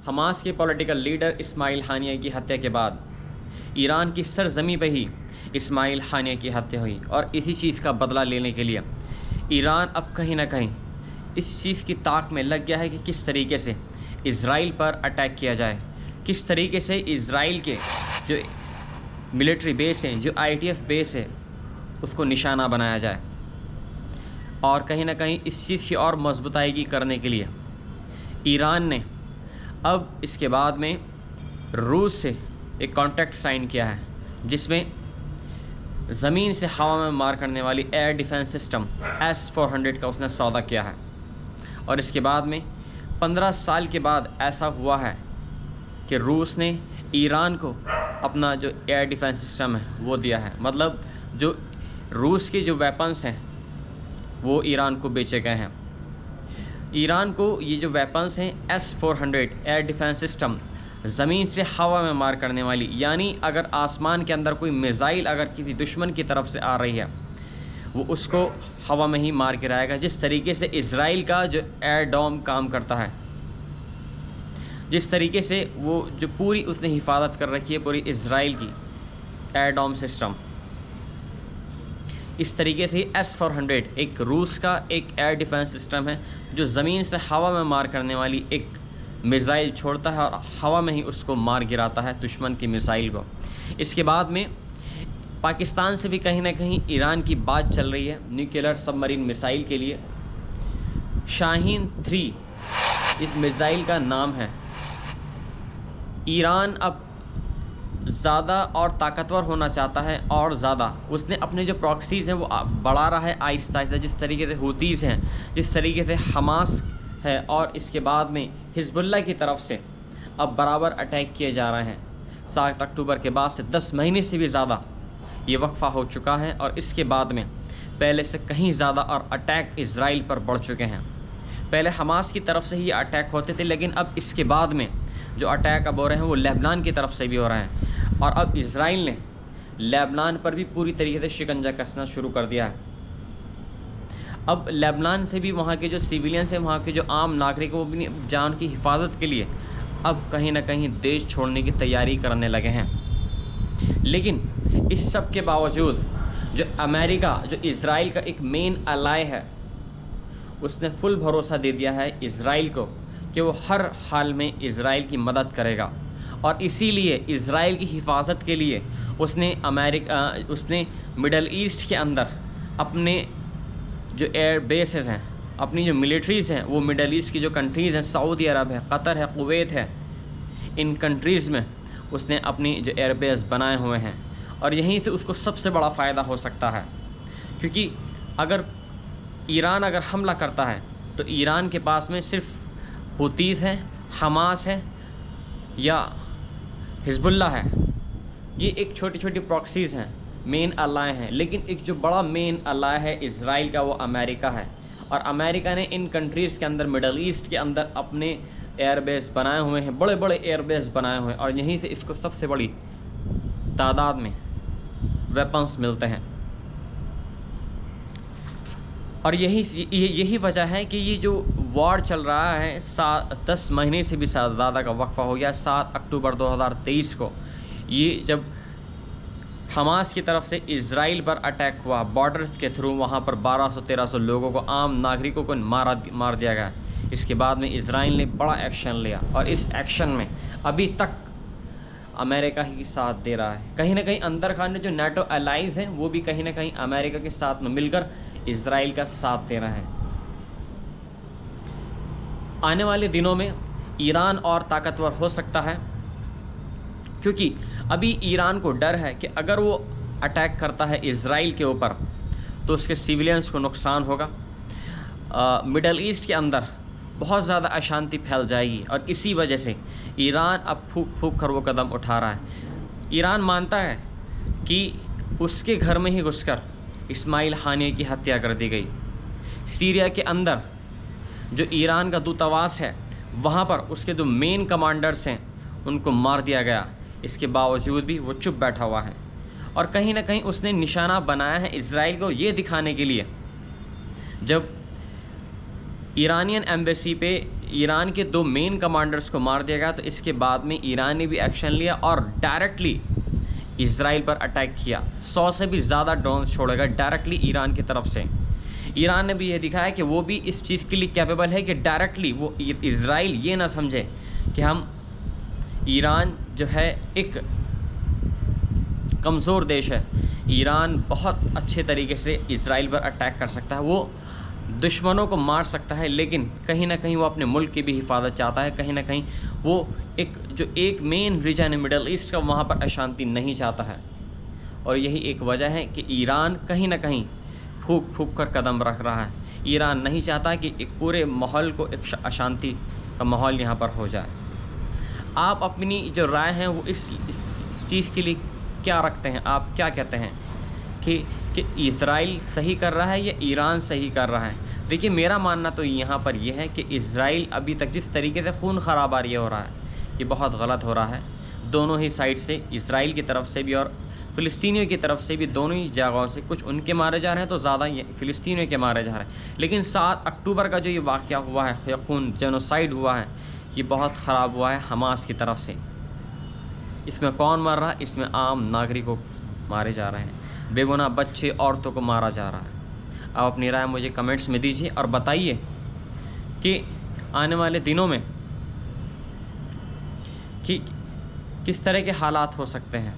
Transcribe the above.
Hamas के political leader Ismail हानिया की हत्या के बाद ईरान की सरजमी पे ही इस्माइल हानिया की हत्या हुई और इसी चीज़ का बदला लेने के लिए ईरान अब कहीं ना कहीं इस चीज़ की ताक में लग गया है कि किस तरीके से इज़राइल पर अटैक किया जाए, किस तरीके से इज़राइल के जो मिलिट्री बेस हैं, जो IDF बेस है, उसको निशाना बनाया जाए। और कहीं ना कहीं इस चीज़ की और मजबूताई करने के लिए ईरान ने अब इसके बाद में रूस से एक कॉन्ट्रैक्ट साइन किया है, जिसमें ज़मीन से हवा में मार करने वाली एयर डिफेंस सिस्टम S-400 का उसने सौदा किया है। और इसके बाद में 15 साल के बाद ऐसा हुआ है कि रूस ने ईरान को अपना जो एयर डिफेंस सिस्टम है वो दिया है। मतलब जो रूस के जो वेपन्स हैं वो ईरान को बेचे गए हैं। ईरान को ये जो वेपन्स हैं S-400 एयर डिफेंस सिस्टम, ज़मीन से हवा में मार करने वाली, यानी अगर आसमान के अंदर कोई मिसाइल अगर किसी दुश्मन की तरफ से आ रही है वो उसको हवा में ही मार गिराएगा। जिस तरीके से इज़राइल का जो एयर डोम काम करता है, जिस तरीके से वो जो पूरी उसने हिफाजत कर रखी है पूरी इज़राइल की एयर डोम सिस्टम, इस तरीके से S-400 एक रूस का एक एयर डिफेंस सिस्टम है जो ज़मीन से हवा में मार करने वाली एक मिसाइल छोड़ता है और हवा में ही उसको मार गिराता है दुश्मन की मिसाइल को। इसके बाद में पाकिस्तान से भी कहीं ना कहीं ईरान की बात चल रही है न्यूक्लियर सबमरीन मिसाइल के लिए। शाहीन 3 इस मिसाइल का नाम है। ईरान अब ज़्यादा और ताकतवर होना चाहता है और ज़्यादा उसने अपने जो प्रॉक्सीज़ हैं वो बढ़ा रहा है आहिस्ता आहिस्ता। जिस तरीके से हूतीज़ हैं, जिस तरीके से हमास है और इसके बाद में हिजबुल्लाह की तरफ से अब बराबर अटैक किए जा रहे हैं। 7 अक्टूबर के बाद से 10 महीने से भी ज़्यादा ये वक्फ़ा हो चुका है और इसके बाद में पहले से कहीं ज़्यादा और अटैक इज़राइल पर बढ़ चुके हैं। पहले हमास की तरफ से ही अटैक होते थे, लेकिन अब इसके बाद में जो अटैक अब हो रहे हैं वो लेबनान की तरफ से भी हो रहे हैं और अब इज़राइल ने लेबनान पर भी पूरी तरीके से शिकंजा कसना शुरू कर दिया है। अब लेबनान से भी वहाँ के जो सिविलियंस हैं, वहाँ के जो आम नागरिक वो अपनी जान की हिफाजत के लिए अब कहीं ना कहीं देश छोड़ने की तैयारी करने लगे हैं। लेकिन इस सब के बावजूद जो अमेरिका, जो इज़राइल का एक मेन अलाय है, उसने फुल भरोसा दे दिया है इज़राइल को कि वो हर हाल में इज़राइल की मदद करेगा। और इसीलिए इज़राइल की हिफाजत के लिए उसने मिडल ईस्ट के अंदर अपने जो एयर बेसेस हैं, अपनी जो मिलिट्रीज़ हैं, वो मिडल ईस्ट की जो कंट्रीज़ हैं, सऊदी अरब है, कतर है, कुवैत है, इन कंट्रीज़ में उसने अपनी जो एयर बेस बनाए हुए हैं। और यहीं से उसको सबसे बड़ा फ़ायदा हो सकता है, क्योंकि अगर ईरान अगर हमला करता है तो ईरान के पास में सिर्फ हूतीज़ हैं, हमास है या हिजबुल्लाह है। ये एक छोटी छोटी प्रॉक्सीज़ हैं, मेन अलाय हैं। लेकिन एक जो बड़ा मेन अलाय है इज़राइल का, वो अमेरिका है। और अमेरिका ने इन कंट्रीज़ के अंदर, मिडल ईस्ट के अंदर अपने एयरबेस बनाए हुए हैं, बड़े बड़े एयरबेस बनाए हुए हैं और यहीं से इसको सबसे बड़ी तादाद में वेपन्स मिलते हैं। और यही वजह है कि ये जो वॉर चल रहा है 10 महीने से भी ज़्यादा का वक्फ़ा हो गया। 7 अक्टूबर 2023 को ये जब हमास की तरफ से इज़राइल पर अटैक हुआ बॉर्डर्स के थ्रू, वहाँ पर 1200-1300 लोगों को, आम नागरिकों को मार दिया गया। इसके बाद में इज़राइल ने बड़ा एक्शन लिया और इस एक्शन में अभी तक अमेरिका ही साथ दे रहा है। कहीं ना कहीं अंदर खाने जो नाटो अलाइज हैं वो भी कहीं ना कहीं अमेरिका के साथ में मिलकर इज़राइल का साथ दे रहे हैं। आने वाले दिनों में ईरान और ताकतवर हो सकता है, क्योंकि अभी ईरान को डर है कि अगर वो अटैक करता है इज़राइल के ऊपर तो उसके सिविलियंस को नुकसान होगा। मिडल ईस्ट के अंदर बहुत ज़्यादा अशांति फैल जाएगी और इसी वजह से ईरान अब फूक फूक कर वो कदम उठा रहा है। ईरान मानता है कि उसके घर में ही घुसकर इस्माइल हानिया की हत्या कर दी गई। सीरिया के अंदर जो ईरान का दूतावास है वहाँ पर उसके जो मेन कमांडर्स हैं उनको मार दिया गया। इसके बावजूद भी वो चुप बैठा हुआ है और कहीं ना कहीं उसने निशाना बनाया है इज़राइल को ये दिखाने के लिए। जब ईरानियन एम्बेसी पे ईरान के 2 मेन कमांडर्स को मार दिया गया। तो इसके बाद में ईरान ने भी एक्शन लिया और डायरेक्टली इजराइल पर अटैक किया। 100 से भी ज़्यादा ड्रोन छोड़ेगा डायरेक्टली ईरान की तरफ से। ईरान ने भी यह दिखाया कि वो भी इस चीज़ के लिए कैपेबल है कि डायरेक्टली वो इजराइल ये ना समझे कि हम ईरान जो है एक कमज़ोर देश है। ईरान बहुत अच्छे तरीके से इजराइल पर अटैक कर सकता है, वो दुश्मनों को मार सकता है, लेकिन कहीं ना कहीं वो अपने मुल्क की भी हिफाजत चाहता है। कहीं ना कहीं वो एक मेन रीजन है मिडल ईस्ट का, वहाँ पर अशांति नहीं चाहता है। और यही एक वजह है कि ईरान कहीं ना कहीं फूक फूक कर कदम रख रहा है। ईरान नहीं चाहता कि एक पूरे माहौल को एक अशांति का माहौल यहाँ पर हो जाए। आप अपनी जो राय है वो इस चीज़ के लिए क्या रखते हैं? आप क्या कहते हैं कि इजराइल सही कर रहा है या ईरान सही कर रहा है? देखिए, मेरा मानना तो यहाँ पर यह है कि इजराइल अभी तक जिस तरीके से खून खराबा ये हो रहा है, ये बहुत गलत हो रहा है। दोनों ही साइड से, इजराइल की तरफ से भी और फ़िलिस्तीनियों की तरफ से भी, दोनों ही जगहों से कुछ उनके मारे जा रहे हैं तो ज़्यादा ये फ़िलिस्तीनियों के मारे जा रहे हैं। लेकिन 7 अक्टूबर का जो ये वाक़या हुआ है, खून जेनोसाइड हुआ है, ये बहुत ख़राब हुआ है हमास की तरफ से। इसमें कौन मर रहा है? इसमें आम नागरिकों मारे जा रहे हैं, बेगुनाह बच्चे, औरतों को मारा जा रहा है। आप अपनी राय मुझे कमेंट्स में दीजिए और बताइए कि आने वाले दिनों में कि किस तरह के हालात हो सकते हैं।